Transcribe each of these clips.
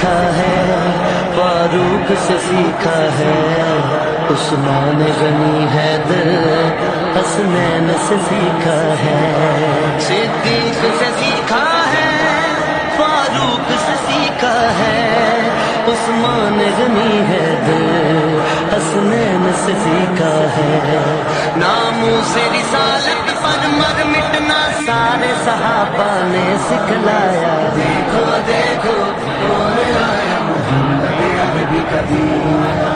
سیکھا ہے، فاروق سے سیکھا ہے، عثمان غنی حیدر حسنین سے سیکھا ہے، صدیق سے سیکھا ہے، فاروق سے سیکھا ہے، عثمان غنی حیدر حسنین سے سیکھا ہے، ناموں سے رسالت پر مر مٹنا سارے صحابہ نے سکھلایا، دیکھو دیکھو کون آیا محمد عربی کا دین آیا،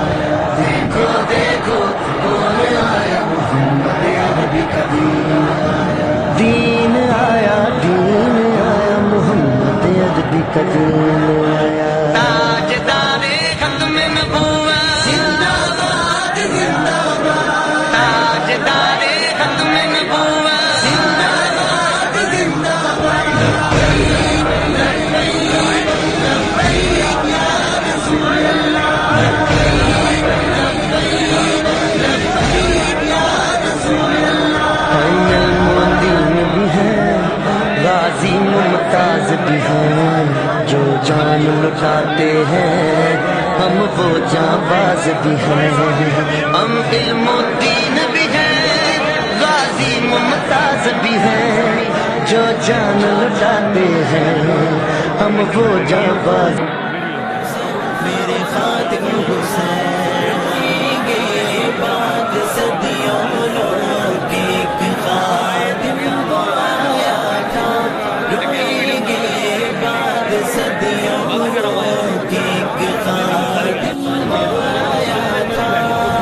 دیکھو دیکھو کون آیا محمد عربی کا دین آیا، دین آیا، دین آیا، محمد عربی کا دین آیا، تاجدار ختم نبوت زندہ باد زندہ باد، تاجدار ختم نبوت زندہ باد زندہ باد، لبیک لبیک لبیک یا رسول اللہ، لبیک لبیک لبیک یا رسول اللہ، ہم المعدین بھی ہیں، غازی ممتاز بھی ہیں، جو جان لٹاتے ہیں ہم وہ جانباز بھی ہیں، ہم علم الدین بھی ہیں، غازی ممتاز بھی ہیں، جو جان لٹاتے ہیں ہم وہ جانباز، میرے خاتم حسین گے بعد صدیوں لوگ ایک خادم کو آیا تھا، روئیں گے بعد صدیوں لوگ ایک خادم کو آیا تھا،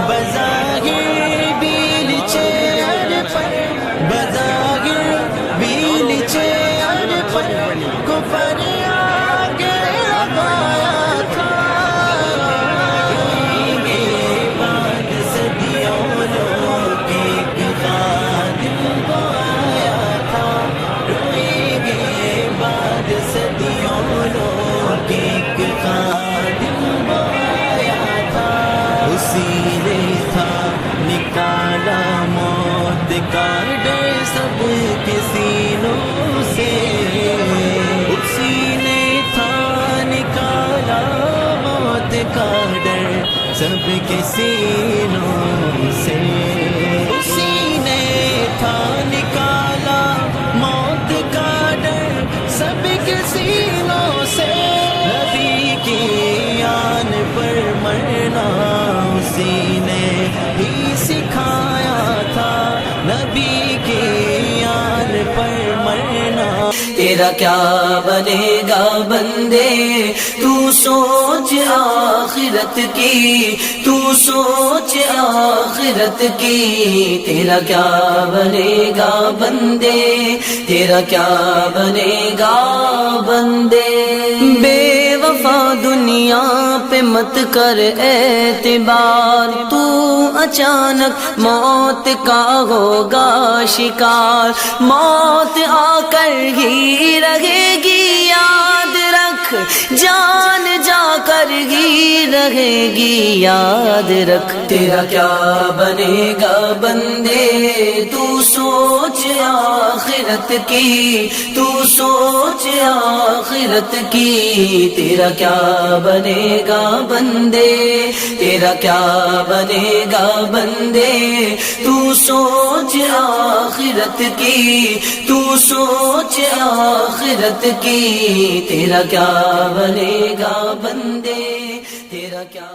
بظاہر بیل چہر پر، بظاہر بیل چہر پر کفر آگے لگایا تھا، روئیں گے بعد صدیوں لوگ ایک خادم کو آیا تھا، روئیں گے بعد صدیوں لوگ ایک خادم کو آیا تھا، اسی نے تھا نکالا موت کا ڈر سب کے سینوں سے، اسی نے تھا نکالا موت کا ڈر سب کے سینوں سے، اسی نے تھا نکالا موت کا ڈر سب کے سینوں سے، نبی کی آن پر مرنا اسی نے ہی سکھایا تھا، نبی کی آن پر مرنا، تیرا کیا بنے گا بندے تو سوچ آخرت کی، تو سوچ آخرت کی، تیرا کیا بنے گا بندے، تیرا کیا بنے گا بندے، بے وفا دنیا پہ مت کر اعتبار، تو اچانک موت کا ہوگا شکار، موت آ کر ہی رہے گی یاد رکھ، جان جا کر ہی رہے گی یاد رکھ، تیرا کیا بنے گا بندے تو سوچ آخرت کی، تو سوچ آخرت کی، تیرا کیا بنے گا بندے، تیرا کیا بنے گا بندے تو سوچ آخرت کی، تو سوچ آخرت کی، تیرا کیا بنے گا بندے، تیرا کیا